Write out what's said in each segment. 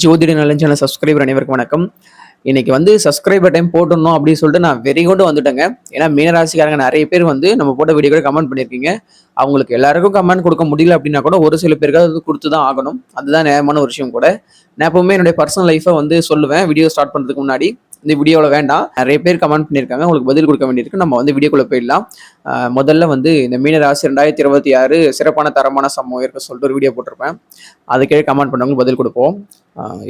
ஜோதிட நலன் channel subscriber அனைவருக்கும் வணக்கம். இன்னைக்கு சப்ஸ்கிரைபர் டைம் போட்டுடணும் அப்படின்னு சொல்லிட்டு நான் வெறி கொண்டு வந்துட்டேங்க. ஏன்னா மீனராசிக்காரங்க நிறைய பேர் நம்ம போட்ட வீடியோ கூட கமெண்ட் பண்ணியிருக்கீங்க. அவங்களுக்கு எல்லாருக்கும் கமெண்ட் கொடுக்க முடியல அப்படின்னா கூட ஒரு சில பேருக்கு கொடுத்து தான் ஆகணும். அதுதான் நியாயமான ஒரு விஷயம் கூட. நான் எப்பவுமே என்னுடைய பர்சனல் லைஃபை சொல்லுவேன் வீடியோ ஸ்டார்ட் பண்ணுறதுக்கு முன்னாடி. இந்த வீடியோவில் வேண்டாம், நிறைய பேர் கமெண்ட் பண்ணியிருக்காங்க, உங்களுக்கு பதில் கொடுக்க வேண்டியிருக்கு. நம்ம வீடியோக்குள்ளே போயிடலாம். முதல்ல இந்த மீனராசி 2026 சிறப்பான தரமான சம்பவம் இருக்க சொல்லிட்டு ஒரு வீடியோ போட்டிருப்பேன். அதுக்கே கமெண்ட் பண்ணவங்க பதில் கொடுப்போம்.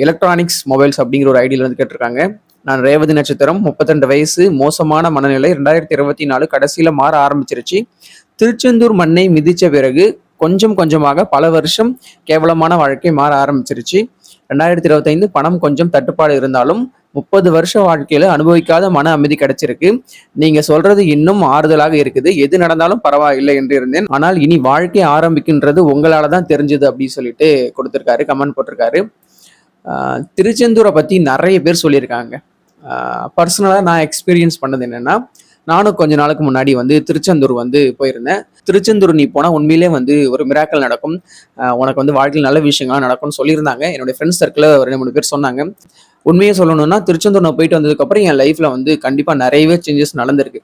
எலக்ட்ரானிக்ஸ் மொபைல்ஸ் அப்படிங்கிற ஒரு ஐடியில கேட்டிருக்காங்க. நான் ரேவதி நட்சத்திரம், 32 வயசு, மோசமான மனநிலை, 2024 கடைசியில மாற ஆரம்பிச்சிருச்சு. திருச்செந்தூர் மண்ணை மிதிச்ச பிறகு கொஞ்சம் கொஞ்சமாக பல வருஷம் கேவலமான வாழ்க்கை மாற ஆரம்பிச்சிருச்சு. 2025 பணம் கொஞ்சம் தட்டுப்பாடு இருந்தாலும் 30 வருஷ வாழ்க்கையில அனுபவிக்காத மன அமைதி கிடைச்சிருக்கு. நீங்க சொல்றது இன்னும் ஆறுதலாக இருக்குது. எது நடந்தாலும் பரவாயில்லை என்று இருந்தேன், ஆனால் இனி வாழ்க்கை ஆரம்பிக்கின்றது உங்களாலதான் தெரிஞ்சது அப்படின்னு சொல்லிட்டு கொடுத்திருக்காரு, கமெண்ட் போட்டிருக்காரு. திருச்செந்தூரை பற்றி நிறைய பேர் சொல்லியிருக்காங்க. பர்சனலாக நான் எக்ஸ்பீரியன்ஸ் பண்ணது என்னென்னா, நானும் கொஞ்ச நாளுக்கு முன்னாடி திருச்செந்தூர் போயிருந்தேன். திருச்செந்தூர் நீ போனால் உண்மையிலே ஒரு மிராக்கல் நடக்கும், உனக்கு வாழ்க்கையில் நல்ல விஷயங்கள்லாம் நடக்கும்னு சொல்லியிருந்தாங்க. என்னுடைய ஃப்ரெண்ட்ஸ் சர்க்கிளில் 2-3 பேர் சொன்னாங்க. உண்மையை சொல்லணும்னா திருச்செந்தூர் நான் போயிட்டு வந்ததுக்கப்புறம் என் லைஃப்பில் கண்டிப்பாக நிறையவே சேஞ்சஸ் நடந்திருக்கு.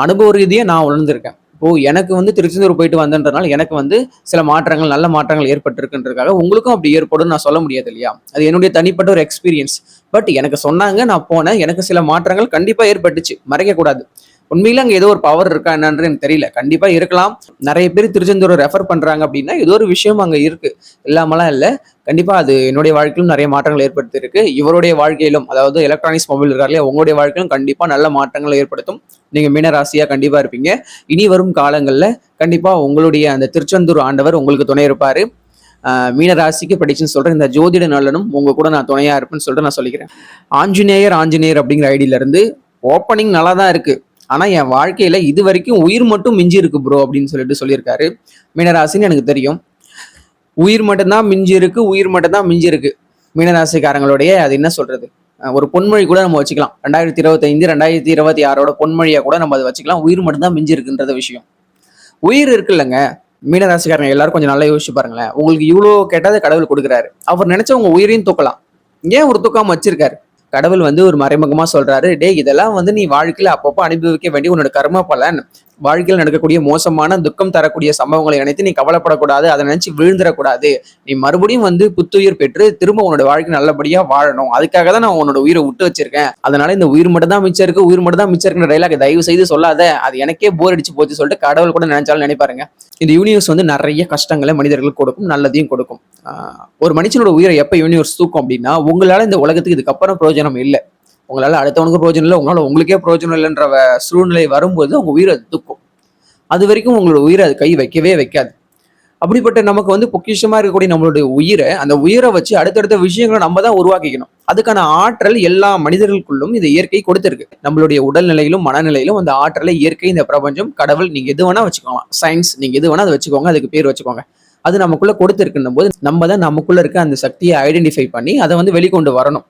அனுபவ ரீதியாக நான் உணர்ந்திருக்கேன். இப்போ எனக்கு திருச்செந்தூர் போயிட்டு வந்ததுன்றதுனால எனக்கு சில மாற்றங்கள், நல்ல மாற்றங்கள் ஏற்பட்டிருக்குன்றதுக்காக உங்களுக்கும் அப்படி ஏற்படும் நான் சொல்ல முடியாது இல்லையா? அது என்னுடைய தனிப்பட்ட ஒரு எக்ஸ்பீரியன்ஸ். பட் எனக்கு சொன்னாங்க, நான் போனேன், எனக்கு சில மாற்றங்கள் கண்டிப்பா ஏற்பட்டுச்சு, மறைக்க கூடாது. உண்மையில அங்க ஏதோ ஒரு பவர் இருக்கா என்னன்னு எனக்கு தெரியல, கண்டிப்பா இருக்கலாம். நிறைய பேர் திருச்செந்தூரை ரெஃபர் பண்றாங்க அப்படின்னா ஏதோ ஒரு விஷயம் அங்க இருக்கு, இல்லாமலாம் இல்லை. கண்டிப்பா அது என்னுடைய வாழ்க்கையிலும் நிறைய மாற்றங்கள் ஏற்படுத்தி இருக்கு. இவருடைய வாழ்க்கையிலும், அதாவது எலக்ட்ரானிக்ஸ் மொபைல் இருக்காரு, உங்களுடைய வாழ்க்கையிலும் கண்டிப்பா நல்ல மாற்றங்களை ஏற்படுத்தும். நீங்க மீன ராசியா கண்டிப்பா இருப்பீங்க. இனி வரும் காலங்கள்ல கண்டிப்பா உங்களுடைய அந்த திருச்செந்தூர் ஆண்டவர் உங்களுக்கு துணை இருப்பாரு. மீன ராசிக்கு படிச்சுன்னு சொல்றேன். இந்த ஜோதிட நலனும் உங்க கூட நான் துணையா இருப்பேன்னு சொல்லிட்டு நான் சொல்லிக்கிறேன். ஆஞ்சநேயர் அப்படிங்கிற ஐடியில இருந்து ஓப்பனிங் நல்லா தான் இருக்கு, ஆனா என் வாழ்க்கையில இது வரைக்கும் உயிர் மட்டும் மிஞ்சி இருக்கு ப்ரோ அப்படின்னு சொல்லிட்டு சொல்லியிருக்காரு. மீனராசின்னு எனக்கு தெரியும், உயிர் மட்டும்தான் மிஞ்சி இருக்கு, உயிர் மட்டும்தான் மிஞ்சி இருக்கு. மீனராசிக்காரங்களுடைய அது என்ன சொல்றது, ஒரு பொன்மொழி கூட நம்ம வச்சுக்கலாம். 2025 2026 பொன்மொழியா கூட நம்ம அதை வச்சுக்கலாம். உயிர் மட்டும்தான் மிஞ்சி இருக்குன்றத விஷயம். உயிர் இருக்குல்லங்க, மீனராசிக்காரங்க எல்லாரும் கொஞ்சம் நல்லா யோசிச்சு பாருங்களேன். உங்களுக்கு இவ்வளோ கேட்டாத கடவுள் கொடுக்குறாரு, அவர் நினைச்ச உங்க உயிரையும் தூக்கலாம். ஏன் ஒரு தூக்காம வச்சிருக்காரு? கடவுள் ஒரு மறைமுகமா சொல்றாரு, டே இதெல்லாம் நீ வாழ்க்கையில அப்பப்போ அனுபவிக்க வேண்டிய உன்னோட கர்ம பலன். வாழ்க்கையில் நடக்கக்கூடிய மோசமான துக்கம் தரக்கூடிய சம்பவங்களை நினைத்து நீ கவலைப்படக்கூடாது, அதை நினைச்சு விழுந்துடக்கூடாது. நீ மறுபடியும் புத்துயிர் பெற்று திரும்ப உன்னோட வாழ்க்கை நல்லபடியா வாழணும். அதுக்காக தான் நான் உன்னோட உயிரை விட்டு வச்சிருக்கேன். அதனால இந்த உயிர் மட்டும் தான் மிச்சம் இருக்கு, உயிர் மட்டும் தான் மிச்சம் இருக்குன்ற டைலாக் தயவு செய்து சொல்லாத, அது எனக்கே போர் அடிச்சு போச்சு சொல்லிட்டு கடவுள் கூட நினைச்சாலும் நினைப்பாருங்க. இந்த யூனிவர்ஸ் நிறைய கஷ்டங்களை மனிதர்களுக்கு கொடுக்கும், நல்லதையும் கொடுக்கும். ஒரு மனுஷனோட உயிரை எப்ப யூனிவர்ஸ் தூக்கும் அப்படின்னா, உங்களால இந்த உலகத்துக்கு இதுக்கப்புறம் பிரயோஜனம் இல்லை, உங்களால அடுத்தவனுக்கு பிரயோஜனம் இல்லை, உங்களால உங்களுக்கே பிரயோஜனம் இல்லைன்ற சூழ்நிலை வரும்போது உங்க உயிரை அது தூக்கும். அது வரைக்கும் உங்களோட உயிரை அது கை வைக்கவே வைக்காது. அப்படிப்பட்ட நமக்கு பொக்கிஷமா இருக்கக்கூடிய நம்மளுடைய உயிரை, அந்த உயிரை வச்சு அடுத்தடுத்த விஷயங்களை நம்ம தான் உருவாக்கிக்கணும். அதுக்கான ஆற்றல் எல்லா மனிதர்களுக்குள்ளும் இந்த இயற்கை கொடுத்திருக்கு. நம்மளுடைய உடல்நிலையிலும் மனநிலையிலும் அந்த ஆற்றலை இயற்கை, இந்த பிரபஞ்சம், கடவுள், நீங்க எது வேணா வச்சுக்கோங்க, சயின்ஸ் நீங்க எது வேணா அதை வச்சுக்கோங்க, அதுக்கு பேர் வச்சுக்கோங்க. அது நமக்குள்ள கொடுத்திருக்குன்னும் போது நம்ம தான் நமக்குள்ள இருக்க அந்த சக்தியை ஐடென்டிஃபை பண்ணி அதை வெளிக்கொண்டு வரணும்.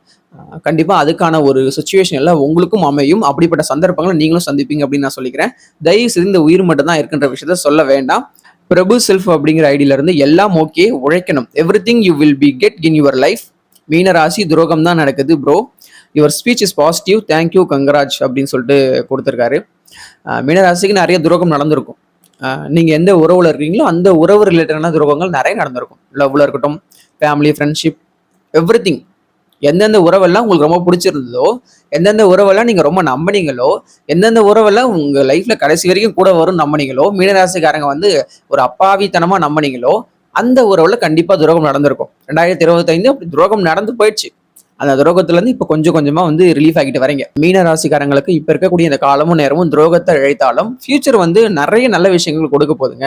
கண்டிப்பா அதுக்கான ஒரு சுச்சுவேஷன் எல்லாம் உங்களுக்கும் அமையும். அப்படிப்பட்ட சந்தர்ப்பங்களை நீங்களும் சந்திப்பீங்க அப்படின்னு நான் சொல்லிக்கிறேன். தயவு செய்து இந்த உயிர் மட்டும் தான் இருக்குன்ற விஷயத்த சொல்ல வேண்டாம். பிரபு செல்ஃப் அப்படிங்கிற ஐடியில இருந்து எல்லாம் ஓகே, உழைக்கணும். Everything you will be get in your life. மீனராசி துரோகம் தான் நடக்குது bro, your speech is positive, thank you, Gangaraj அப்படின்னு சொல்லிட்டு கொடுத்துருக்காரு. மீனராசிக்கு நிறைய துரோகம் நடந்திருக்கும். நீங்க எந்த உறவுல இருக்கீங்களோ அந்த உறவு ரிலேட்டடான துரோகங்கள் நிறைய நடந்திருக்கும். லவ்ல இருக்கட்டும், ஃபேமிலி, ஃப்ரெண்ட்ஷிப், எவ்ரிதிங். எந்தெந்த உறவெல்லாம் உங்களுக்கு ரொம்ப பிடிச்சிருந்ததோ, எந்தெந்த உறவெல்லாம் நீங்க ரொம்ப நம்பினீங்களோ, எந்தெந்த உறவெல்லாம் உங்க லைஃப்ல கடைசி வரைக்கும் கூட வரும் நம்பினீங்களோ, மீனராசிக்காரங்க ஒரு அப்பாவித்தனமா நம்பினீங்களோ, அந்த உறவுல கண்டிப்பா துரோகம் நடந்திருக்கும். 2025 அப்படி துரோகம் நடந்து போயிடுச்சு. அந்த துரோகத்துல இருந்து இப்ப கொஞ்சம் கொஞ்சமா ரிலீஃப் ஆகிட்டு வரீங்க. மீனராசிக்காரங்களுக்கு இப்ப இருக்கக்கூடிய இந்த காலமும் நேரமும் துரோகத்தை இழைத்தாலும் ஃபியூச்சர் நிறைய நல்ல விஷயங்கள் கொடுக்க போதுங்க.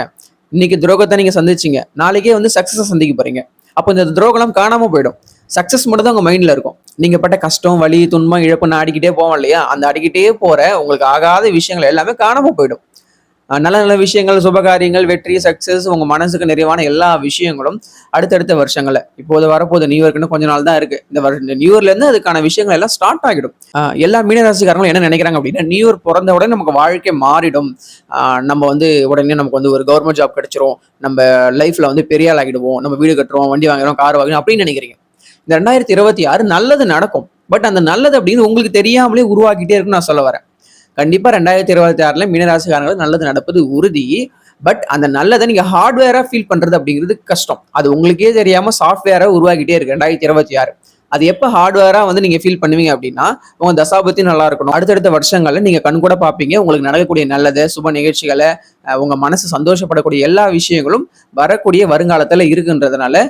இன்னைக்கு துரோகத்தை நீங்க சந்திச்சீங்க, நாளைக்கே சக்சஸ் சந்திக்க போறீங்க. அப்போ இந்த துரோகம் காணாம போயிடும். சக்சஸ் மட்டும் தான் உங்க மைண்ட்ல இருக்கும். நீங்க பட்ட கஷ்டம், வலி, துன்பம், இழப்புன்னு ஆடிக்கிட்டே போவோம் இல்லையா? அந்த ஆடிக்கிட்டே போற உங்களுக்கு ஆகாத விஷயங்கள் எல்லாமே காணாம போயிடும். நல்ல நல்ல விஷயங்கள், சுபகாரியங்கள், வெற்றி, சக்சஸ், உங்க மனசுக்கு நிறைவான எல்லா விஷயங்களும் அடுத்தடுத்த வருஷங்கள்ல, இப்போது வரப்போது நியூ இயர்க்குன்னு கொஞ்ச நாள் தான் இருக்கு. இந்த நியூ இயர்ல இருந்து அதுக்கான விஷயங்கள் எல்லாம் ஸ்டார்ட் ஆகிடும். எல்லா மீனராசிக்காரங்களும் என்ன நினைக்கிறாங்க அப்படின்னா, நியூ இயர் பிறந்த உடனே நமக்கு வாழ்க்கை மாறிடும், நம்ம உடனே நமக்கு ஒரு கவர்மெண்ட் ஜாப் கிடைச்சிரும், நம்ம லைஃப்ல பெரிய ஆள் ஆகிடுவோம், நம்ம வீடு கட்டுறோம், வண்டி வாங்குறோம், கார் வாங்குறோம் அப்படின்னு நினைக்கிறீங்க. இந்த 2026 நல்லது நடக்கும். பட் அந்த நல்லது அப்படின்னு உங்களுக்கு தெரியாமலே உருவாக்கிட்டே இருக்குன்னு நான் சொல்ல வரேன். கண்டிப்பா 2026ல மீனராசிக்காரங்களுக்கு நல்லது நடப்பது உறுதி. பட் அந்த நல்லதை நீங்க ஹார்ட்வேரா ஃபீல் பண்றது அப்படிங்கிறது கஷ்டம். அது உங்களுக்கே தெரியாம சாஃப்ட்வேரா உருவாக்கிட்டே இருக்கு 2026. அது எப்ப ஹார்ட்வேரா வந்து நீங்க ஃபீல் பண்ணுவீங்க அப்படின்னா, உங்க தசாபுத்தி நல்லா இருக்கணும். அடுத்தடுத்த வருஷங்கள்ல நீங்க கண்கூட பார்ப்பீங்க. உங்களுக்கு நடக்கக்கூடிய நல்லது, சுப நிகழ்ச்சிகளை, உங்க மனசு சந்தோஷப்படக்கூடிய எல்லா விஷயங்களும் வரக்கூடிய வருங்காலத்துல இருக்குன்றதுனால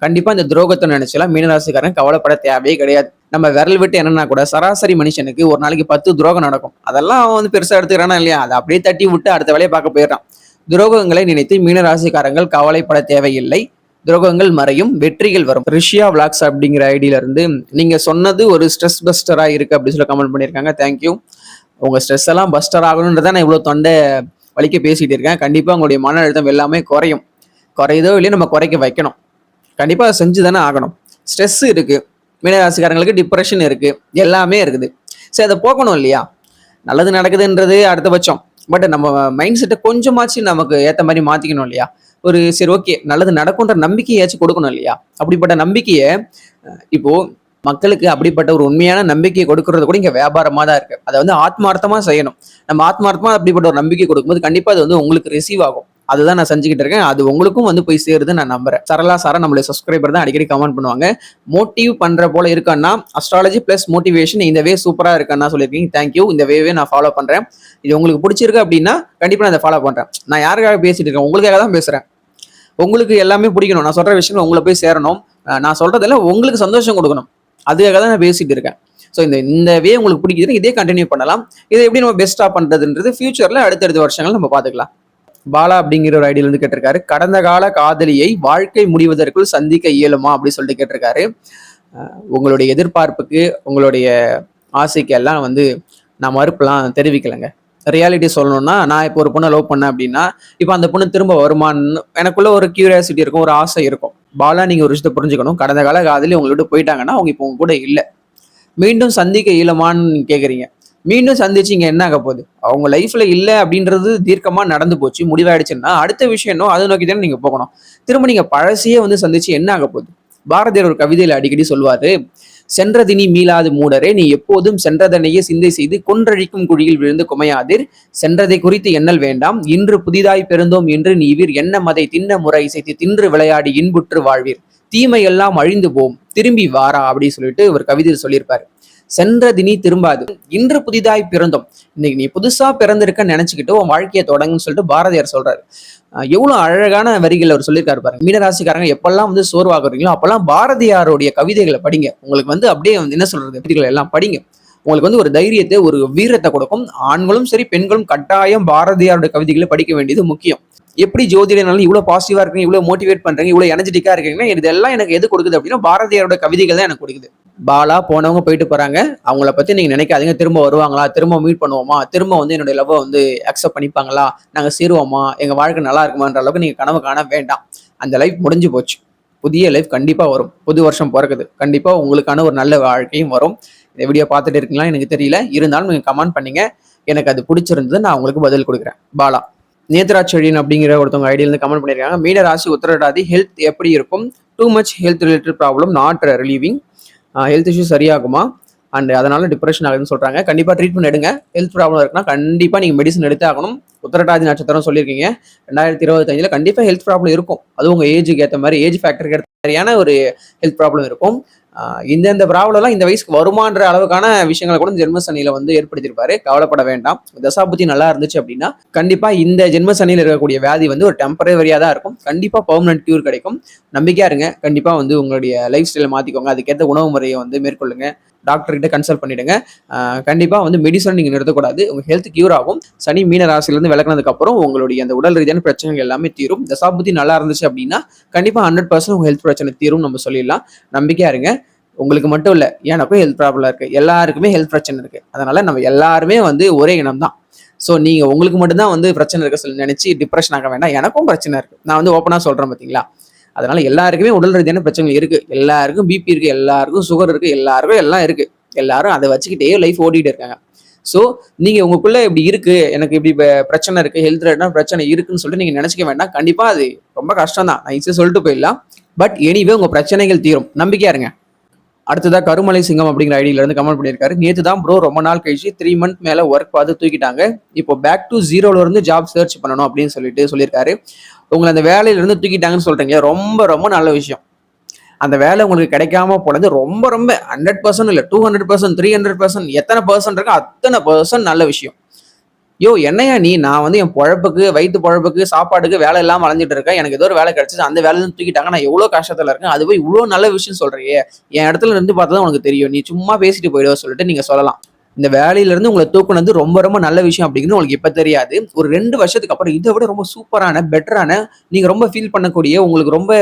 கண்டிப்பா இந்த துரோகத்தை நினைச்சலாம் மீனராசிக்காரன் கவலைப்பட தேவையே கிடையாது. நம்ம விரல் விட்டு என்னன்னா கூட சராசரி மனுஷனுக்கு ஒரு நாளைக்கு 10 துரோகம் நடக்கும். அதெல்லாம் அவன் வந்து பெருசா எடுத்துக்கிறானா இல்லையா, அதை அப்படியே தட்டி விட்டு அடுத்த வேலையை பார்க்க போயிடுறான். துரோகங்களை நினைத்து மீனராசிக்காரங்கள் கவலைப்பட தேவையில்லை. துரோகங்கள் மறையும், வெற்றிகள் வரும். ரிஷியா விளாக்ஸ் அப்படிங்கிற ஐடியில இருந்து நீங்க சொன்னது ஒரு ஸ்ட்ரெஸ் பஸ்டரா இருக்கு அப்படின்னு சொல்லி கமெண்ட் பண்ணியிருக்காங்க. தேங்க்யூ. உங்க ஸ்ட்ரெஸ் எல்லாம் பஸ்டர் ஆகணுன்றதான் நான் இவ்வளவு தொண்டை வலிக்க பேசிட்டு இருக்கேன். கண்டிப்பா உங்களுடைய மன அழுத்தம் எல்லாமே குறையும். குறையுதோ இல்லையோ நம்ம குறைக்க வைக்கணும். கண்டிப்பா செஞ்சு தானே ஆகணும். ஸ்ட்ரெஸ் இருக்கு, மீனராசிக்காரங்களுக்கு டிப்ரெஷன் இருக்கு, எல்லாமே இருக்குது. சரி, அதை போக்கணும் இல்லையா? நல்லது நடக்குதுன்றது அடுத்த பட்சம். பட் நம்ம மைண்ட் செட்டை கொஞ்சமாச்சு நமக்கு ஏற்ற மாதிரி மாத்திக்கணும் இல்லையா? ஒரு சரி ஓகே நல்லது நடக்கும்ன்ற நம்பிக்கையாச்சும் கொடுக்கணும் இல்லையா? அப்படிப்பட்ட நம்பிக்கையை இப்போ மக்களுக்கு அப்படிப்பட்ட ஒரு உண்மையான நம்பிக்கையை கொடுக்கறது கூட இங்க வியாபாரமா தான் இருக்கு. அதை வந்து ஆத்மார்த்தமா செய்யணும். நம்ம ஆத்மார்த்தமா அப்படிப்பட்ட ஒரு நம்பிக்கை கொடுக்கும்போது கண்டிப்பா அது வந்து உங்களுக்கு ரிசீவ் ஆகும். அதுதான் நான் செஞ்சுக்கிட்டு இருக்கேன். அது உங்களுக்கும் வந்து போய் சேருதுன்னு நான் நம்புறேன். சரளா சாரா நம்மளுடைய சப்ஸ்கிரைபர் தான் அடிக்கடி கமெண்ட் பண்ணுவாங்க. மோட்டிவ் பண்ற போல இருக்கன்னா அஸ்ட்ராலஜி பிளஸ் மோட்டிவேஷன் இந்த வே சூப்பரா இருக்குன்னா சொல்லியிருக்கீங்க. தேங்க்யூ. இந்த வேவே நான் ஃபாலோ பண்றேன். இது உங்களுக்கு பிடிச்சிருக்கு அப்படின்னா கண்டிப்பா நான் இதை ஃபாலோ பண்றேன். நான் யாருக்காக பேசிட்டு இருக்கேன்? உங்களுக்காக தான் பேசுறேன். உங்களுக்கு எல்லாமே பிடிக்கணும். நான் சொல்ற விஷயங்கள் உங்களை போய் சேரணும். நான் சொல்றதெல்லாம் உங்களுக்கு சந்தோஷம் கொடுக்கணும். அதுக்காக தான் நான் பேசிட்டு இருக்கேன். ஸோ இந்த வே உங்களுக்கு பிடிக்குதுன்னு இதே கண்டினியூ பண்ணலாம். இதை எப்படி நம்ம பெஸ்டா பண்றதுன்றது ஃபியூச்சர்ல அடுத்தடுத்த வருஷங்கள் நம்ம பார்த்துக்கலாம். பாலா அப்படிங்கிற ஒரு ஐடியில இருந்து கேட்டிருக்காரு. கடந்த கால காதலியை வாழ்க்கை முடிவதற்குள் சந்திக்க இயலுமா அப்படின்னு சொல்லிட்டு கேட்டிருக்காரு. உங்களுடைய எதிர்பார்ப்புக்கு உங்களுடைய ஆசைக்கு எல்லாம் வந்து நான் மறுப்பெல்லாம் தெரிவிக்கலைங்க. ரியாலிட்டி சொல்லணும்னா, நான் இப்போ ஒரு பொண்ணை லவ் பண்ணேன் அப்படின்னா இப்போ அந்த பொண்ணு திரும்ப வருமானு எனக்குள்ள ஒரு கியூரியாசிட்டி இருக்கும், ஒரு ஆசை இருக்கும். பாலா நீங்க ஒரு விஷயத்தை புரிஞ்சுக்கணும். கடந்த கால காதலி உங்களை விட்டு போயிட்டாங்கன்னா அவங்க இப்போ உங்க கூட இல்லை. மீண்டும் சந்திக்க இயலுமான்னு கேட்குறீங்க. மீண்டும் சந்திச்சிங்க என்ன ஆக போகுது? அவங்க லைஃப்ல இல்லை அப்படின்றது தீர்க்கமா நடந்து போச்சு, முடிவாயிடுச்சுன்னா அடுத்த விஷயம் என்ன அதை நோக்கி தானே நீங்க போகணும். திரும்ப நீங்க பழசையே வந்து சந்திச்சு என்ன ஆக போகுது? பாரதியார் ஒரு கவிதையில அடிக்கடி சொல்லுவாரு, சென்றதினி மீளாது மூடரே நீ எப்போதும் சென்றதனையே சிந்தை செய்து கொன்றழிக்கும் குழியில் விழுந்து குமையாதிர், சென்றதை குறித்து எண்ணல் வேண்டாம், இன்று புதிதாய் பிறந்தோம் என்று நீவீர், என்ன மதை தின்ன முறை இசைத்து தின்று விளையாடி இன்புற்று வாழ்வீர், தீமை எல்லாம் அழிந்து போம் திரும்பி வாரா அப்படின்னு சொல்லிட்டு ஒரு கவிதையில் சொல்லியிருப்பாரு. சென்றதினி திரும்பாது, இன்று புதிதாய் பிறந்தோம். இன்னைக்கு நீ புதுசா பிறந்திருக்க நினைச்சுக்கிட்டு உன் வாழ்க்கையை தொடங்குன்னு சொல்லிட்டு பாரதியார் சொல்றாரு. எவ்வளவு அழகான வரிகள் அவர் சொல்லியிருக்காரு பாருங்க. மீனராசிக்காரங்க எப்பெல்லாம் வந்து சோர்வாகுறீங்களோ அப்பெல்லாம் பாரதியாருடைய கவிதைகளை படிங்க. உங்களுக்கு வந்து அப்படியே வந்து என்ன சொல்றது, கவிதைகளை எல்லாம் படிங்க. உங்களுக்கு வந்து ஒரு தைரியத்தை, ஒரு வீரத்தை கொடுக்கும். ஆண்களும் சரி பெண்களும் கட்டாயம் பாரதியாருடைய கவிதைகளை படிக்க வேண்டியது முக்கியம். எப்படி ஜோதிடனாலும் இவ்வளவு பாசிட்டிவா இருக்கீங்க, இவ்வளவு மோட்டிவேட் பண்றீங்க, இவ்வளவு எனர்ஜெட்டிக்கா இருக்கீங்கன்னா இதெல்லாம் எனக்கு எது கொடுக்குது அப்படின்னா பாரதியாரோட கவிதைகள் தான் எனக்கு கொடுக்குது. பாலா போனவங்க போயிட்டு போறாங்க, அவங்கள பத்தி நீங்க நினைக்காதீங்க. திரும்ப வருவாங்களா, திரும்ப மீட் பண்ணுவோமா, திரும்ப வந்து என்னுடைய லவ் வந்து அக்செப்ட் பண்ணிப்பாங்களா, நாங்க சேருவோமா, எங்க வாழ்க்கை நல்லா இருக்குமான்ற அளவுக்கு நீங்க கனவு காண வேண்டாம். அந்த லைஃப் முடிஞ்சு போச்சு. புதிய லைஃப் கண்டிப்பா வரும். புது வருஷம் பிறக்குது, கண்டிப்பா உங்களுக்கான ஒரு நல்ல வாழ்க்கையும் வரும். இந்த வீடியோ பார்த்துட்டு இருக்கீங்களா எனக்கு தெரியல, இருந்தாலும் நீங்க கமெண்ட் பண்ணீங்க. எனக்கு அது பிடிச்சிருந்தது, நான் உங்களுக்கு பதில் கொடுக்குறேன். பாலா நேத்ராச்செழியன் அப்படிங்கிற ஒருத்தவங்க ஐடியில இருந்து கமெண்ட் பண்ணியிருக்காங்க. மீன ராசி உத்திரட்டாதி ஹெல்த் எப்படி இருக்கும்? Too much health related problem not relieving. Health issue சரியாகுமா அண்ட் அதனால டிப்ரெஷன் ஆகுதுன்னு சொல்றாங்க. கண்டிப்பா ட்ரீட்மெண்ட் எடுங்க. ஹெல்த் ப்ராப்ளம் இருக்குன்னா கண்டிப்பா நீங்க மெடிசன் எடுத்து ஆகணும். உத்திரட்டாதி நட்சத்திரம் சொல்லியிருக்கீங்க. 2025 கண்டிப்பா ஹெல்த் ப்ராப்ளம் இருக்கும். அது உங்க ஏஜுக்கு ஏற்ற மாதிரி, ஏஜ் ஃபேக்டருக்கு ஏற்ற மாதிரியான ஒரு ஹெல்த் ப்ராப்ளம் இருக்கும். இந்த ப்ராப்ளம்லாம் இந்த வயசுக்கு வருமான்ற அளவுக்கான விஷயங்களை கூட ஜென்மசனியில வந்து ஏற்படுத்தியிருப்பாரு. கவலைப்பட வேண்டாம். தசாபுத்தி நல்லா இருந்துச்சு அப்படின்னா கண்டிப்பா இந்த ஜென்மசனியில இருக்கக்கூடிய வியாதி வந்து ஒரு டெம்பரரியா தான் இருக்கும். கண்டிப்பா பெர்மனன்ட் கியூர் கிடைக்கும். நம்பிக்கையா இருங்க. கண்டிப்பா வந்து உங்களுடைய லைஃப் ஸ்டைலை மாத்திக்கோங்க. அதுக்கேற்ற உணவு முறையை வந்து மேற்கொள்ளுங்க. டாக்டர் கிட்ட கன்சல்ட் பண்ணிடுங்க. கண்டிப்பா வந்து மெடிசன் நீங்க நிறுத்தக்கூடாது. உங்க ஹெல்த் கியூர் ஆகும். சனி மீன ராசியிலிருந்து விளக்குனதுக்கு அப்புறம் உங்களுடைய அந்த உடல் ரீதியான பிரச்சனைகள் எல்லாமே தீரும். தசாபுத்தி நல்லா இருந்துச்சு அப்படின்னா கண்டிப்பா 100% உங்க ஹெல்த் பிரச்சனை தீரும் நம்ம சொல்லிடலாம். நம்பிக்கையா இருங்க. உங்களுக்கு மட்டும் இல்ல, எனக்கும் ஹெல்த் ப்ராப்ளம் இருக்கு, எல்லாருக்குமே ஹெல்த் பிரச்சனை இருக்கு. அதனால நம்ம எல்லாருமே வந்து ஒரே இனம் தான். ஸோ நீங்க உங்களுக்கு மட்டும்தான் வந்து பிரச்சனை இருக்க சொல்லி நினைச்சு டிப்ரெஷன் ஆக வேண்டாம். எனக்கும் பிரச்சனை இருக்கு, நான் வந்து ஓப்பனா சொல்றேன் பார்த்தீங்களா. அதனால எல்லாருக்குமே உடல் ரீதியான பிரச்சனைகள் இருக்கு. எல்லாருக்கும் பிபி இருக்கு, எல்லாருக்கும் சுகர் இருக்கு, எல்லாருக்கும் எல்லாம் இருக்கு. எல்லாரும் அதை வச்சுக்கிட்டே லைஃப் ஓடிட்டு இருக்காங்க. ஸோ நீங்க உங்களுக்குள்ள இப்படி இருக்கு, எனக்கு இப்படி பிரச்சனை இருக்கு, ஹெல்த் ரிலேட்டடான பிரச்சனை இருக்குன்னு சொல்லிட்டு நீங்க நினைச்சுக்க வேண்டாம். கண்டிப்பா அது ரொம்ப கஷ்டம் தான், நான் ஈஸியா சொல்லிட்டு போயிடலாம். பட் எனிவே உங்க பிரச்சனைகள் தீரும், நம்பிக்கையா இருங்க. அடுத்ததா கருமலை சிங்கம் அப்படிங்கிற ஐடியில இருந்து கமெண்ட் பண்ணியிருக்காரு. நேத்து தான் ப்ரோ ரொம்ப நாள் கழிச்சு 3 மந்த் மேல ஒர்க் பார்த்து தூக்கிட்டாங்க. இப்போ பேக் டு ஜீரோல இருந்து ஜாப் சர்ச் பண்ணணும் அப்படின்னு சொல்லிட்டு சொல்லியிருக்காரு. உங்களை அந்த வேலையில இருந்து தூக்கிட்டாங்கன்னு சொல்றீங்க, ரொம்ப ரொம்ப நல்ல விஷயம். அந்த வேலை உங்களுக்கு கிடைக்காம போனது ரொம்ப ரொம்ப 100% இல்ல, 200%, 300%, எத்தனை பர்சன்ட் இருக்கோ அத்தனை பர்சன்ட் நல்ல விஷயம். என்னையா நீ, நான் வந்து என் பொழப்புக்கு, வயிற்று பொழப்புக்கு, சாப்பாடுக்கு வேலை இல்லாம அலைஞ்சிட்டு இருக்கேன், எனக்கு ஏதோ ஒரு வேலை கிடைச்சிச்சு, அந்த வேலையில இருந்து தூக்கிட்டாங்க, நான் எவ்வளவு கஷ்டத்துல இருக்கேன், அது போய் இவ்வளவு நல்ல விஷயம் சொல்றியே, என் இடத்துல இருந்து பார்த்தா உனக்கு தெரியும், நீ சும்மா பேசிட்டு போயிடுவ சொல்லிட்டு நீங்க சொல்லலாம். இந்த வேலையில இருந்து உங்களை தூக்குனது ரொம்ப ரொம்ப நல்ல விஷயம் அப்படிங்கிறது உங்களுக்கு இப்ப தெரியாது. ஒரு 2 வருஷத்துக்கு அப்புறம் இதை விட ரொம்ப சூப்பரான, பெட்டரான, நீங்க ரொம்ப ஃபீல் பண்ணக்கூடிய, உங்களுக்கு ரொம்ப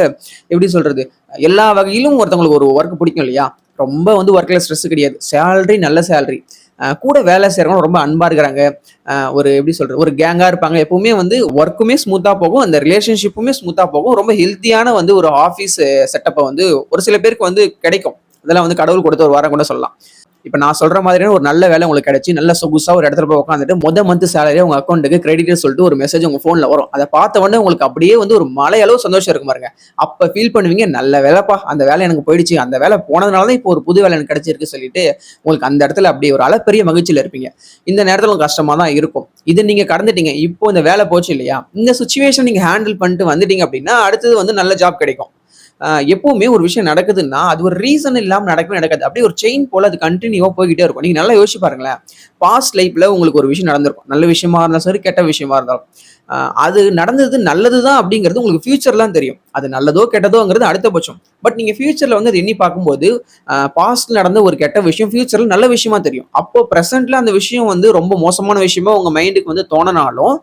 எப்படி சொல்றது, எல்லா வகையிலும் ஒருத்தவங்களுக்கு ஒரு ஒர்க் பிடிக்கும் இல்லையா? ரொம்ப வந்து ஒர்க்ல ஸ்ட்ரெஸ் கிடையாது, சேலரி நல்ல சேலரி, கூட வேலை செய்யறவங்க ரொம்ப அன்பா இருக்கிறாங்க, ஒரு எப்படி சொல்றது, ஒரு கேங்கா இருப்பாங்க, எப்பவுமே வந்து ஒர்க்குமே ஸ்மூத்தா போகும், அந்த ரிலேஷன்ஷிப்புமே ஸ்மூத்தா போகும், ரொம்ப ஹெல்த்தியான வந்து ஒரு ஆஃபீஸ் செட்டப்பை வந்து ஒரு சில பேருக்கு வந்து கிடைக்கும். இதெல்லாம் வந்து கடவுள் கொடுத்த ஒரு வாரம் கூட சொல்லலாம். இப்ப நான் சொல்ற மாதிரியான ஒரு நல்ல வேலை உங்களுக்கு கிடைச்சி, நல்ல சொகுசா ஒரு இடத்துல போய் உட்காந்துட்டு மந்த் சேலரி உங்க அக்கௌண்ட்டுக்கு கிரெடிட் சொல்லிட்டு ஒரு மெசேஜ் உங்க போன்ல வரும். அதை பார்த்த உடனே உங்களுக்கு அப்படியே வந்து ஒரு மலை அளவு சந்தோஷம் இருக்கும் பாருங்க. அப்ப ஃபீல் பண்ணுவீங்க, நல்ல வேலைப்பா, அந்த வேலை எனக்கு போயிடுச்சு, அந்த வேலை போனதுனாலதான் இப்போ ஒரு புது வேலை எனக்கு கிடைச்சிருக்கு சொல்லிட்டு உங்களுக்கு அந்த இடத்துல அப்படியே ஒரு அளப்பெரிய மகிழ்ச்சியில இருப்பீங்க. இந்த நேரத்துல உங்களுக்கு கஷ்டமா தான் இருக்கும். இது நீங்க கடந்துட்டீங்க, இப்போ இந்த வேலை போச்சு இல்லையா, இந்த சுச்சுவேஷன் நீங்க ஹேண்டில் பண்ணிட்டு வந்துட்டீங்க அப்படின்னா அடுத்தது வந்து நல்ல ஜாப் கிடைக்கும். எப்பவுமே ஒரு விஷயம் நடக்குதுன்னா அது ஒரு ரீசன் இல்லாம நடக்கவே நடக்காது, அப்படியே ஒரு செயின் போல அது கண்டினியூவா போய்கிட்டே இருக்கும். நீங்க நல்லா யோசிச்சு பாருங்களேன், பாஸ்ட் லைஃப்ல உங்களுக்கு ஒரு விஷயம் நடந்திருக்கும், நல்ல விஷயமா இருந்தாலும் சரி, கெட்ட விஷயமா இருந்தாலும், அது நடந்தது நல்லதுதான் அப்படிங்கிறது உங்களுக்கு ஃபியூச்சர்லாம் தெரியும். அது நல்லதோ கெட்டதோங்கிறது அடுத்த பட்சம். பட் நீங்க ஃபியூச்சர்ல வந்து அது எண்ணி பார்க்கும்போது பாஸ்ட்ல நடந்த ஒரு கெட்ட விஷயம் ஃபியூச்சர்ல நல்ல விஷயமா தெரியும். அப்போ பிரசன்ட்ல அந்த விஷயம் வந்து ரொம்ப மோசமான விஷயமா உங்க மைண்டுக்கு வந்து தோணினாலும்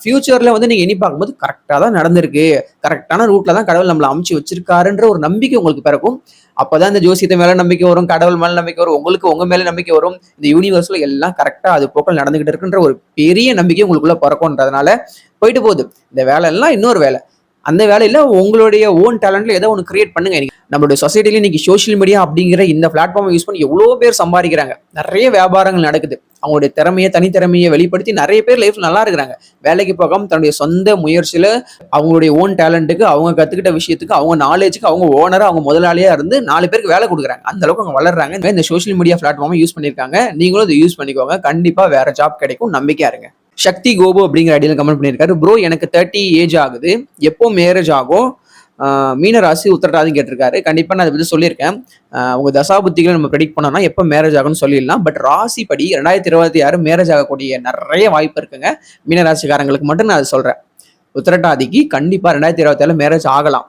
ஃபியூச்சர்ல வந்து நீங்க எண்ணி பார்க்கும்போது கரெக்டா தான் நடந்திருக்கு, கரெக்டான ரூட்ல தான் கடவுள் நம்மளை அமைச்சு வச்சிருக்காருன்ற ஒரு நம்பிக்கை உங்களுக்கு பிறக்கும். அப்பதான் இந்த ஜோசியத்தை மேல நம்பிக்கை வரும், கடவுள் மேல நம்பிக்கை வரும், உங்களுக்கு உங்க மேல நம்பிக்கை வரும், இந்த யூனிவர்ஸ்ல எல்லாம் கரெக்டா அது போக்கள் நடந்துகிட்டு இருக்குன்ற ஒரு பெரிய நம்பிக்கை உங்களுக்குள்ள பிறக்கும்ன்றதுனால போயிட்டு போகுது. இந்த வேலை எல்லாம் இன்னொரு வேலை, அந்த வேலையில உங்களுடைய ஓன் டேலண்ட்ல ஏதோ ஒன்று கிரியேட் பண்ணுங்க. நம்மளுடைய சொசைட்டில இன்னைக்கு சோசியல் மீடியா அப்படிங்கிற இந்த பிளாட்ஃபார்மை யூஸ் பண்ணி எவ்வளோ பேர் சம்பாதிக்கிறாங்க, நிறைய வியாபாரங்கள் நடக்குது, அவங்களுடைய தனித்திறமையை வெளிப்படுத்தி நிறைய பேர் லைஃப்ல நல்லா இருக்கிறாங்க. வேலைக்கு போகாம தன்னுடைய சொந்த முயற்சியில அவங்களுடைய ஓன் டேலண்ட்டுக்கு, அவங்க கத்துக்கிட்ட விஷயத்துக்கு, அவங்க நாலேஜுக்கு அவங்க ஓனரா, அவங்க முதலாளியா இருந்து 4 பேருக்கு வேலை கொடுக்குறாங்க. அந்த அளவுக்கு அவங்க வளர்றாங்க. இந்த சோசியல் மீடியா பிளாட்ஃபார்மை யூஸ் பண்ணியிருக்காங்க, நீங்களும் அதை யூஸ் பண்ணிக்கோங்க, கண்டிப்பா வேற ஜாப் கிடைக்கும், நம்பிக்கையா இருங்க. சக்தி கோபு அப்படிங்கிற ஐடியில கமெண்ட் பண்ணியிருக்காரு. ப்ரோ எனக்கு 30 ஏஜ் ஆகுது, எப்போ மேரேஜ் ஆகும், மீன ராசி உத்திரட்டாதின்னு கேட்டிருக்காரு. கண்டிப்பா நான் அதை பத்தி சொல்லியிருக்கேன். உங்க தசாபுத்திகளை நம்ம ப்ரெடிக்ட் பண்ணோம்னா எப்போ மேரேஜ் ஆகும்னு சொல்லிடலாம். பட் ராசி படி 2026 மேரேஜ் ஆகக்கூடிய நிறைய வாய்ப்பு இருக்குங்க. மீனராசிக்காரங்களுக்கு மட்டும் நான் அதை சொல்றேன். உத்திரட்டாதிக்கு கண்டிப்பா 2027 மேரேஜ் ஆகலாம்,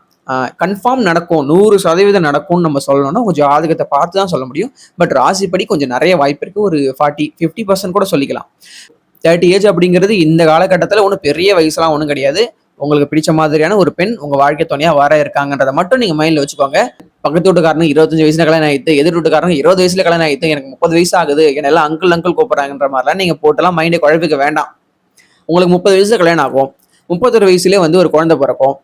கன்ஃபார்ம் நடக்கும், 100% நடக்கும்னு நம்ம சொல்லணும்னா உங்க ஜாதகத்தை பார்த்து தான் சொல்ல முடியும். பட் ராசிப்படி கொஞ்சம் நிறைய வாய்ப்பு இருக்கு, ஒரு 40-50% கூட சொல்லிக்கலாம். 30 ஏஜ் அப்படிங்கிறது இந்த காலகட்டத்தில் ஒன்றும் பெரிய வயசுலாம் ஒன்றும் கிடையாது. உங்களுக்கு பிடிச்ச மாதிரியான ஒரு பெண் உங்க வாழ்க்கை துணையா வர இருக்காங்கன்றத மட்டும் நீங்க மைண்ட்ல வச்சுக்கோங்க. பக்கத்து வீட்டுக்காரங்க 25 வயசுல கல்யாணம் ஆயிடுத்து, எதிர் வீட்டுக்காரங்க 20 வயசுல கல்யாணம் ஆயிடுத்து, எனக்கு 30 வயசு ஆகுது, என்ன எல்லாம் அங்கிள் கூப்பிடுறாங்கன்ற மாதிரிலாம் நீங்க போட்டெல்லாம் மைண்டை குழப்பிக்க வேண்டாம். உங்களுக்கு 30 வயசுல கல்யாணம் ஆகும், 31 வயசுலேயே வந்து ஒரு குழந்தை பிறக்கும்,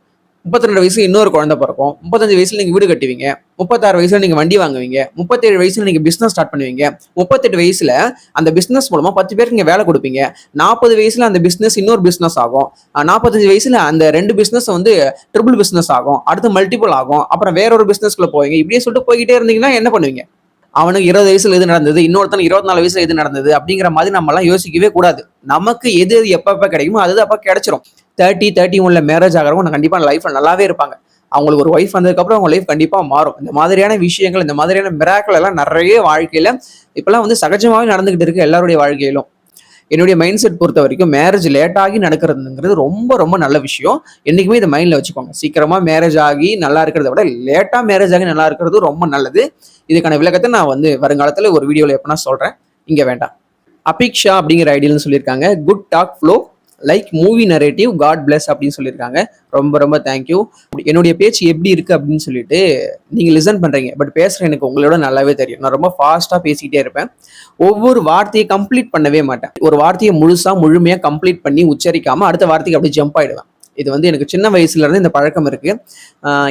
32 வயசுல இன்னொரு குழந்தை பிறக்கும், 35 வயசுல நீங்க வீடு கட்டுவீங்க, 36 வயசுல நீங்க வண்டி வாங்குவீங்க, 37 வயசுல நீங்க பிசினஸ் ஸ்டார்ட் பண்ணுவீங்க, 38 வயசுல அந்த பிசினஸ் மூலமா 10 பேருக்கு நீங்க வேலை கொடுப்பீங்க, 40 வயசுல அந்த பிசினஸ் இன்னொரு பிசினஸ் ஆகும், 45 வயசுல அந்த 2 பிசினஸ் வந்து ட்ரிபிள் பிசினஸ் ஆகும், அடுத்து மல்டிபிள் ஆகும், அப்புறம் வேற ஒரு பிசினஸ்க்குள்ள போவீங்க. இப்படியே சொல்லிட்டு போய்கிட்டே இருந்தீங்கன்னா என்ன பண்ணுவீங்க? அவனுக்கு 20 வயசுல எது நடந்தது, இன்னொருத்தன் 24 வயசுல எது நடந்தது அப்படிங்கிற மாதிரி நம்ம எல்லாம் யோசிக்கவே கூடாது. நமக்கு எது எப்ப கிடைக்குமோ அது அப்ப கிடைச்சிரும். 30-31 மேரேஜ் ஆகிறவங்க கண்டிப்பா லைஃப்ல நல்லாவே இருப்பாங்க. அவங்களுக்கு ஒரு ஒய்ஃப் வந்ததுக்கு அப்புறம் அவங்க லைஃப் கண்டிப்பா மாறும். இந்த மாதிரியான விஷயங்கள், இந்த மாதிரியான மிராக்கள் எல்லாம் நிறைய வாழ்க்கையில இப்பெல்லாம் வந்து சகஜமாவே நடந்துகிட்டு இருக்கு எல்லாருடைய வாழ்க்கையிலும். என்னுடைய மைண்ட் செட் பொறுத்த வரைக்கும் மேரேஜ் லேட் ஆகி நடக்கிறதுங்கிறது ரொம்ப ரொம்ப நல்ல விஷயம். என்னைக்குமே இதை மைண்ட்ல வச்சுக்கோங்க. சீக்கிரமா மேரேஜ் ஆகி நல்லா இருக்கிறத விட லேட்டா மேரேஜ் ஆகி நல்லா இருக்கிறது ரொம்ப நல்லது. இதுக்கான விளக்கத்தை நான் வந்து வருங்காலத்துல ஒரு வீடியோல எப்பனா சொல்றேன், இங்க வேண்டாம். அபிக்ஷா அப்படிங்கிற ஐடியான்னு சொல்லியிருக்காங்க. Good talk flow like movie narrative, god bless அப்படின்னு சொல்லியிருக்காங்க. ரொம்ப ரொம்ப தேங்க்யூ. என்னுடைய பேச்சு எப்படி இருக்கு அப்படின்னு சொல்லிட்டு நீங்க லிசன் பண்றீங்க, பட் பேசுற எனக்கு உங்களோட நல்லாவே தெரியும். நான் ரொம்ப ஃபாஸ்டா பேசிக்கிட்டே இருப்பேன், ஒவ்வொரு வார்த்தையை கம்ப்ளீட் பண்ணவே மாட்டேன். ஒரு வார்த்தையை முழுமையா கம்ப்ளீட் பண்ணி உச்சரிக்காம அடுத்த வார்த்தைக்கு அப்படியே ஜம்ப் ஆயிடுவேன். இது வந்து எனக்கு சின்ன வயசுல இருந்து இந்த பழக்கம் இருக்கு.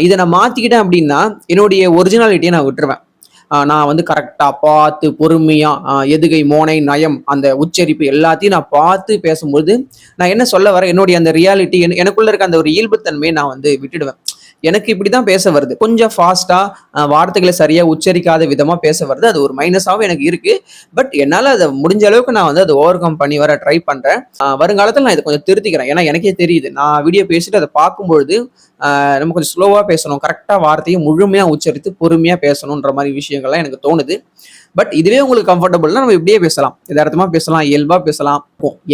இதை நான் மாத்திக்கிட்டேன் அப்படின்னா என்னுடைய ஒரிஜினாலிட்டியை நான் விட்டுருவேன். நான் வந்து கரெக்டா பார்த்து பொறுமையா எதுகை மோனை நயம் அந்த உச்சரிப்பு எல்லாத்தையும் நான் பார்த்து பேசும்போது நான் என்ன சொல்ல வரேன், என்னுடைய அந்த ரியாலிட்டி எனக்குள்ள இருக்க அந்த ஒரு இயல்புத்தன்மையை நான் வந்து விட்டுடுவேன். எனக்கு இப்படிதான் பேச வருது, கொஞ்சம் ஃபாஸ்டா வார்த்தைகளை சரியா உச்சரிக்காத விதமா பேச வருது. அது ஒரு மைனஸாவும் எனக்கு இருக்கு. பட் என்னால அதை முடிஞ்ச அளவுக்கு நான் வந்து அதை ஓவர் கம் பண்ணி வர ட்ரை பண்றேன். வருங்காலத்தில் நான் இதை கொஞ்சம் திருத்திக்கிறேன். ஏன்னா எனக்கே தெரியுது, நான் வீடியோ பேசிட்டு அதை பார்க்கும்பொழுது நம்ம கொஞ்சம் ஸ்லோவா பேசணும், கரெக்டா வார்த்தையை முழுமையா உச்சரித்து பொறுமையா பேசணுன்ற மாதிரி விஷயங்கள்லாம் எனக்கு தோணுது. பட் இதுவே உங்களுக்கு கம்ஃபர்டபுள்னா நம்ம இப்படியே பேசலாம், யதார்த்தமா பேசலாம், இயல்பா பேசலாம்.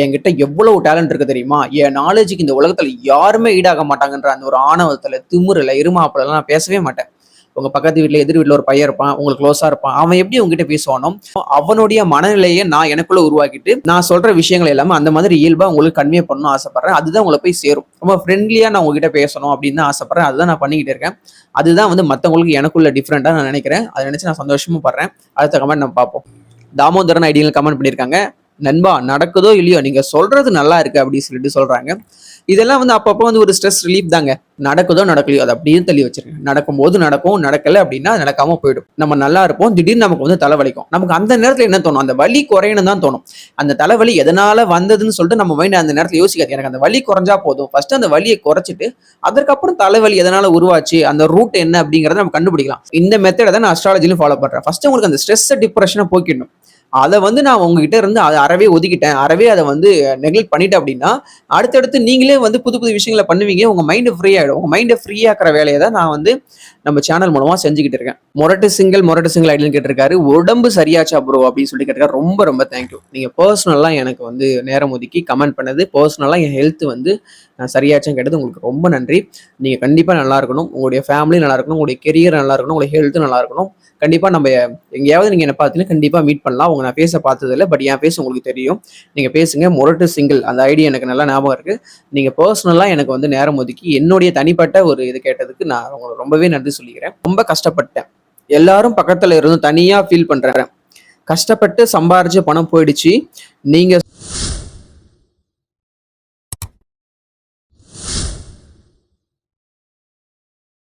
என்கிட்ட எவ்வளவு டேலண்ட் இருக்கு தெரியுமா, என் நாலேஜுக்கு இந்த உலகத்துல யாருமே ஈடாக மாட்டாங்கன்ற அந்த ஒரு ஆணவத்துல, திமிருல, இருமாப்புல நான் பேசவே மாட்டேன். உங்க பக்கத்து வீட்டுல எதிர் வீட்டுல ஒரு பையன் இருப்பான், உங்களுக்கு க்ளோஸா இருப்பான், அவன் எப்படி உங்ககிட்ட பேசுவானோ அவனுடைய மனநிலையை நான் எனக்குள்ள உருவாக்கிட்டு நான் சொல்ற விஷயங்கள் எல்லாமே அந்த மாதிரி இயல்பா உங்களுக்கு கன்வே பண்ணணும் ஆசைப்படுறேன். அதுதான் உங்களை போய் சேரும். ரொம்ப ஃப்ரெண்ட்லியா நான் உங்ககிட்ட பேசணும் அப்படின்னு தான் ஆசைப்படுறேன். அதுதான் நான் பண்ணிக்கிட்டு இருக்கேன். அதுதான் வந்து மற்றவங்களுக்கு எனக்குள்ள டிஃப்ரெண்டா நான் நினைக்கிறேன். அதை நினைச்சு நான் சந்தோஷமும் படுறேன். அடுத்த கமெண்ட் நம்ம பார்ப்போம். தாமோதரன் ஐடியில் கமெண்ட் பண்ணியிருக்காங்க, நண்பா நடக்குதோ இல்லையோ நீங்க சொல்றது நல்லா இருக்கு அப்படின்னு சொல்லிட்டு சொல்றாங்க. இதெல்லாம் வந்து அப்பப்போ வந்து ஒரு ஸ்ட்ரெஸ் ரிலீஃப் தாங்க. நடக்குதோ நடக்கலையோ அதை அப்படியே தள்ளி வச்சிருக்கேன். நடக்கும்போது நடக்கும், நடக்கல அப்படின்னா நடக்காம போயிடும். நம்ம நல்லா இருப்போம், திடீர்னு நமக்கு வந்து தலைவலிக்கும். நமக்கு அந்த நேரத்துல என்ன தோணும், அந்த வலி குறையணும் தான் தோணும். அந்த தலைவலி எதனால வந்ததுன்னு சொல்லிட்டு நம்ம மைண்ட் அந்த நேரத்துல யோசிக்காது. எனக்கு அந்த வலி குறைஞ்சா போதும், ஃபர்ஸ்ட் அந்த வலியை குறைச்சிட்டு அதற்கப்புறம் தலைவலி எதனால உருவாச்சு, அந்த ரூட் என்ன அப்படிங்கறத நம்ம கண்டுபிடிக்கலாம். இந்த மெத்தடை தான் நான் அஸ்ட்ராலஜிலும் ஃபாலோ பண்றேன். ஃபர்ஸ்ட் உங்களுக்கு அந்த ஸ்ட்ரெஸ் டிப்ரெஷனை போக்கிடணும். அதை வந்து நான் உங்ககிட்ட இருந்து அதை அறவே ஒதுக்கிட்டேன், அறவே அதை வந்து நெக்லெக்ட் பண்ணிட்டேன் அப்படின்னா அடுத்தடுத்து நீங்களே வந்து புது புது விஷயங்களை பண்ணுவீங்க. உங்க மைண்ட் ஃப்ரீ ஆகிடும். உங்க மைண்டை ஃப்ரீ ஆக்குற வேலையை தான் நான் வந்து நம்ம சேனல் மூலமா செஞ்சுக்கிட்டு இருக்கேன். மொரட்டு சிங்கிள் ஐடின்னு கேட்டிருக்காரு, உடம்பு சரியாச்சா ப்ரோ அப்படின்னு சொல்லி கேட்டிருக்காரு. ரொம்ப ரொம்ப தேங்க்யூ. நீங்க பர்சனலா எனக்கு வந்து நேரம் ஒதுக்கி கமெண்ட் பண்ணது, பர்சனலா என் ஹெல்த் வந்து சரியாச்சும் கேட்டது உங்களுக்கு ரொம்ப நன்றி. நீங்க கண்டிப்பா நல்லா இருக்கணும், உங்களுடைய ஃபேமிலி நல்லா இருக்கணும், உங்களுடைய கெரியர் நல்லா இருக்கணும், உங்களுடைய ஹெல்த் நல்லா இருக்கணும். கண்டிப்பா நம்ம எங்கேயாவது நீங்க என்ன பார்த்தீங்கன்னா கண்டிப்பா மீட் பண்ணலாம். உங்க நான் பேச பார்த்தது இல்லை, பட் என் பேச உங்களுக்கு தெரியும். நீங்க பேசுங்க. மொரட்டு சிங்கிள் அந்த ஐடியா எனக்கு நல்லா ஞாபகம் இருக்கு. நீங்க பர்சனலா எனக்கு வந்து நேரம் ஒதுக்கி என்னுடைய தனிப்பட்ட ஒரு இது கேட்டதுக்கு நான் உங்களுக்கு ரொம்பவே நன்றி சொல்லிக்கிறேன். ரொம்ப கஷ்டப்பட்டேன், எல்லாரும் பக்கத்துல இருந்து தனியா ஃபீல் பண்றேன். கஷ்டப்பட்டு சம்பாரிச்ச பணம் போயிடுச்சு, நீங்க